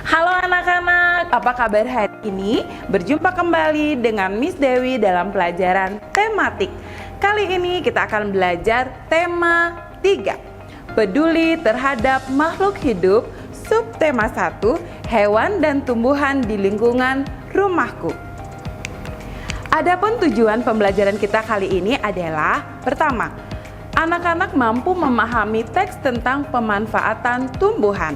Halo anak-anak, apa kabar hari ini? Berjumpa kembali dengan Miss Dewi dalam pelajaran tematik. Kali ini kita akan belajar tema 3, peduli terhadap makhluk hidup, subtema 1, hewan dan tumbuhan di lingkungan rumahku. Adapun tujuan pembelajaran kita kali ini adalah pertama, anak-anak mampu memahami teks tentang pemanfaatan tumbuhan.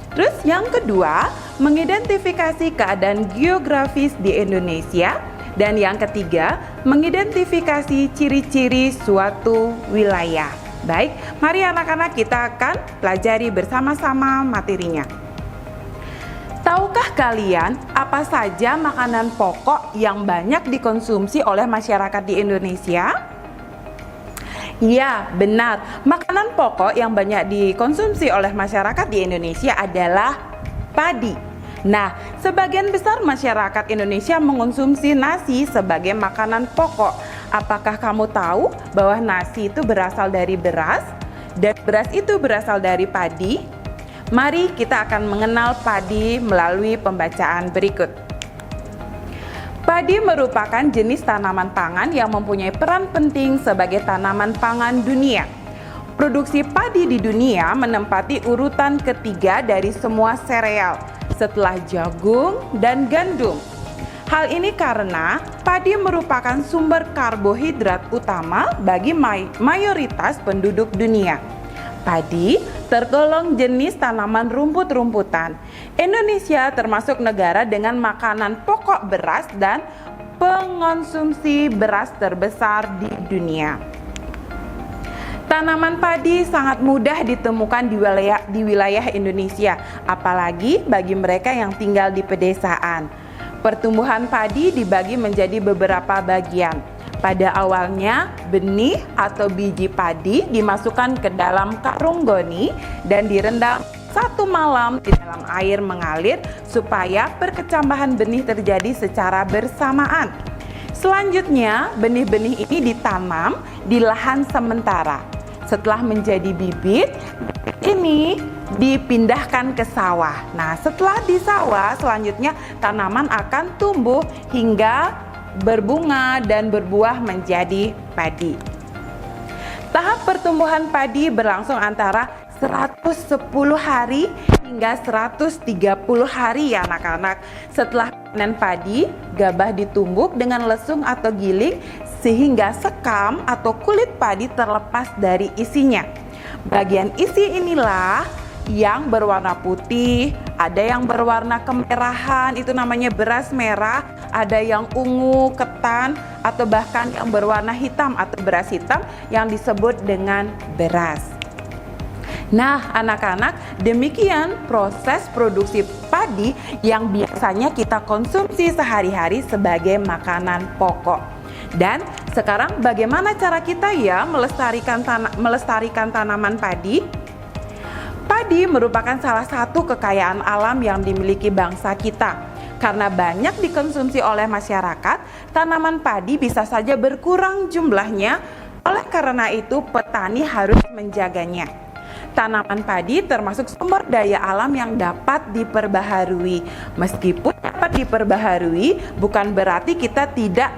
Terus yang kedua, mengidentifikasi keadaan geografis di Indonesia. Dan yang ketiga, mengidentifikasi ciri-ciri suatu wilayah. Baik, mari anak-anak kita akan pelajari bersama-sama materinya. Tahukah kalian apa saja makanan pokok yang banyak dikonsumsi oleh masyarakat di Indonesia? Ya, benar. Makanan pokok yang banyak dikonsumsi oleh masyarakat di Indonesia adalah padi. Nah, sebagian besar masyarakat Indonesia mengonsumsi nasi sebagai makanan pokok. Apakah kamu tahu bahwa nasi itu berasal dari beras dan beras itu berasal dari padi? Mari kita akan mengenal padi melalui pembacaan berikut. Padi merupakan jenis tanaman pangan yang mempunyai peran penting sebagai tanaman pangan dunia. Produksi padi di dunia menempati urutan ketiga dari semua sereal, setelah jagung dan gandum. Hal ini karena padi merupakan sumber karbohidrat utama bagi mayoritas penduduk dunia. Padi tergolong jenis tanaman rumput-rumputan. Indonesia termasuk negara dengan makanan pokok beras dan pengonsumsi beras terbesar di dunia. Tanaman padi sangat mudah ditemukan di wilayah Indonesia, apalagi bagi mereka yang tinggal di pedesaan. Pertumbuhan padi dibagi menjadi beberapa bagian. Pada awalnya, benih atau biji padi dimasukkan ke dalam karung goni dan direndam 1 malam di dalam air mengalir supaya perkecambahan benih terjadi secara bersamaan. Selanjutnya, benih-benih ini ditanam di lahan sementara. Setelah menjadi bibit, ini dipindahkan ke sawah. Nah, setelah di sawah, selanjutnya tanaman akan tumbuh hingga berbunga dan berbuah menjadi padi. Tahap pertumbuhan padi berlangsung antara 110 hari hingga 130 hari ya anak-anak. Setelah panen padi, gabah ditumbuk dengan lesung atau giling sehingga sekam atau kulit padi terlepas dari isinya. Bagian isi inilah yang berwarna putih, ada yang berwarna kemerahan, itu namanya beras merah, ada yang ungu, ketan, atau bahkan yang berwarna hitam atau beras hitam yang disebut dengan beras. Nah, anak-anak, demikian proses produksi padi yang biasanya kita konsumsi sehari-hari sebagai makanan pokok. Dan sekarang bagaimana cara kita ya melestarikan tanaman padi? Padi merupakan salah satu kekayaan alam yang dimiliki bangsa kita. Karena banyak dikonsumsi oleh masyarakat, tanaman padi bisa saja berkurang jumlahnya. Oleh karena itu, petani harus menjaganya. Tanaman padi termasuk sumber daya alam yang dapat diperbaharui. Meskipun dapat diperbaharui, bukan berarti kita tidak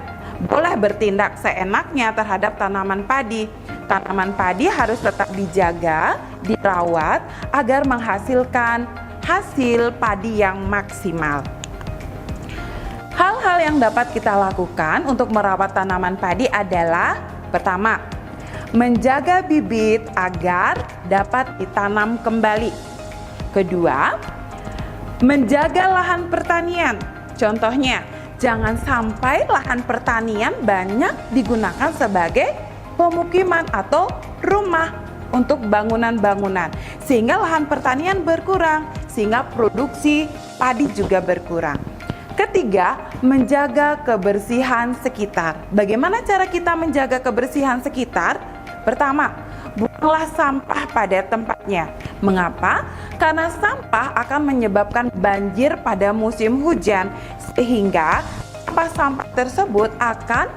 boleh bertindak seenaknya terhadap tanaman padi. Tanaman padi harus tetap dijaga, dirawat agar menghasilkan hasil padi yang maksimal. Hal-hal yang dapat kita lakukan untuk merawat tanaman padi adalah pertama, menjaga bibit agar dapat ditanam kembali. Kedua, menjaga lahan pertanian. Contohnya, jangan sampai lahan pertanian banyak digunakan sebagai pemukiman atau rumah untuk bangunan-bangunan, sehingga lahan pertanian berkurang, sehingga produksi padi juga berkurang. Ketiga, menjaga kebersihan sekitar. Bagaimana cara kita menjaga kebersihan sekitar? Pertama, buanglah sampah pada tempatnya. Mengapa? Karena sampah akan menyebabkan banjir pada musim hujan, sehingga sampah-sampah tersebut akan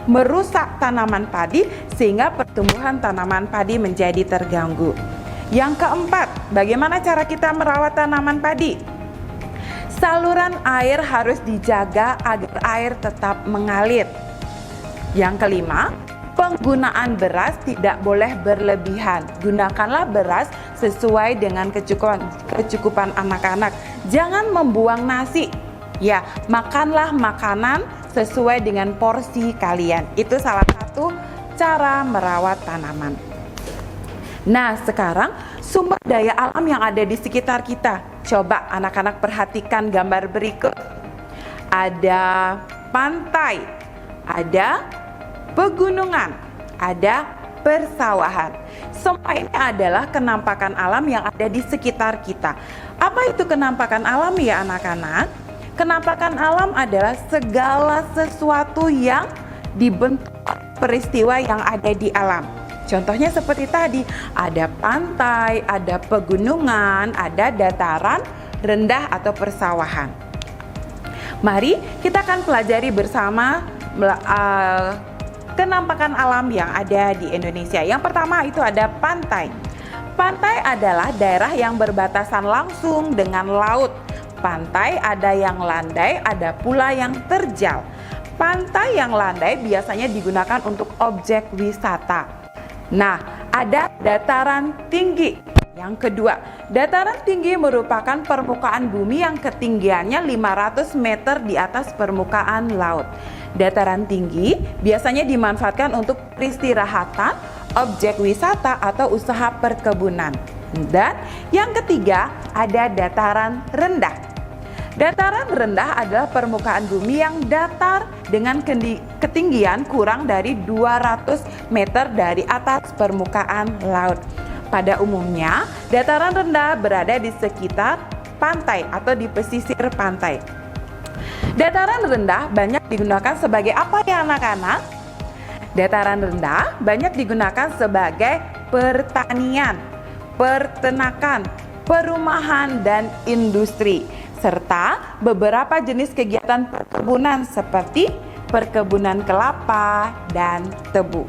merusak tanaman padi sehingga pertumbuhan tanaman padi menjadi terganggu. Yang keempat, bagaimana cara kita merawat tanaman padi? Saluran air harus dijaga agar air tetap mengalir. Yang kelima, penggunaan beras tidak boleh berlebihan. Gunakanlah beras sesuai dengan kecukupan anak-anak. Jangan membuang nasi. Ya, makanlah makanan sesuai dengan porsi kalian. Itu salah satu cara merawat tanaman. Nah, sekarang sumber daya alam yang ada di sekitar kita. Coba anak-anak perhatikan gambar berikut. Ada pantai, ada pegunungan, ada persawahan. Semua ini adalah kenampakan alam yang ada di sekitar kita. Apa itu kenampakan alam ya anak-anak? Kenampakan alam adalah segala sesuatu yang dibentuk peristiwa yang ada di alam. Contohnya seperti tadi, ada pantai, ada pegunungan, ada dataran rendah atau persawahan. Mari kita akan pelajari bersama kenampakan alam yang ada di Indonesia. Yang pertama itu ada pantai. Pantai adalah daerah yang berbatasan langsung dengan laut. Pantai ada yang landai, ada pula yang terjal. Pantai yang landai biasanya digunakan untuk objek wisata. Nah, ada dataran tinggi. Yang kedua, dataran tinggi merupakan permukaan bumi yang ketinggiannya 500 meter di atas permukaan laut. Dataran tinggi biasanya dimanfaatkan untuk peristirahatan, objek wisata atau usaha perkebunan. Dan yang ketiga, ada dataran rendah. Dataran rendah adalah permukaan bumi yang datar dengan ketinggian kurang dari 200 meter dari atas permukaan laut. Pada umumnya, dataran rendah berada di sekitar pantai atau di pesisir pantai. Dataran rendah banyak digunakan sebagai apa ya anak-anak? Dataran rendah banyak digunakan sebagai pertanian, peternakan, perumahan, dan industri, serta beberapa jenis kegiatan perkebunan seperti perkebunan kelapa dan tebu.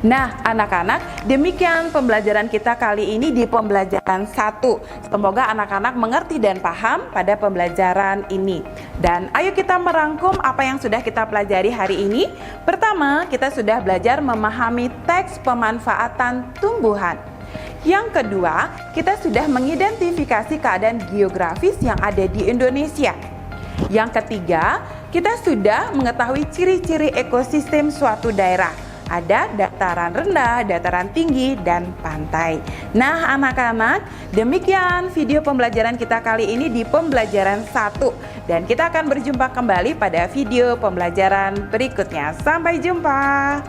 Nah, anak-anak, demikian pembelajaran kita kali ini di pembelajaran 1. Semoga anak-anak mengerti dan paham pada pembelajaran ini. Dan ayo kita merangkum apa yang sudah kita pelajari hari ini. Pertama, kita sudah belajar memahami teks pemanfaatan tumbuhan. Yang kedua, kita sudah mengidentifikasi keadaan geografis yang ada di Indonesia. Yang ketiga, kita sudah mengetahui ciri-ciri ekosistem suatu daerah. Ada dataran rendah, dataran tinggi, dan pantai. Nah anak-anak, demikian video pembelajaran kita kali ini di pembelajaran 1. Dan kita akan berjumpa kembali pada video pembelajaran berikutnya. Sampai jumpa.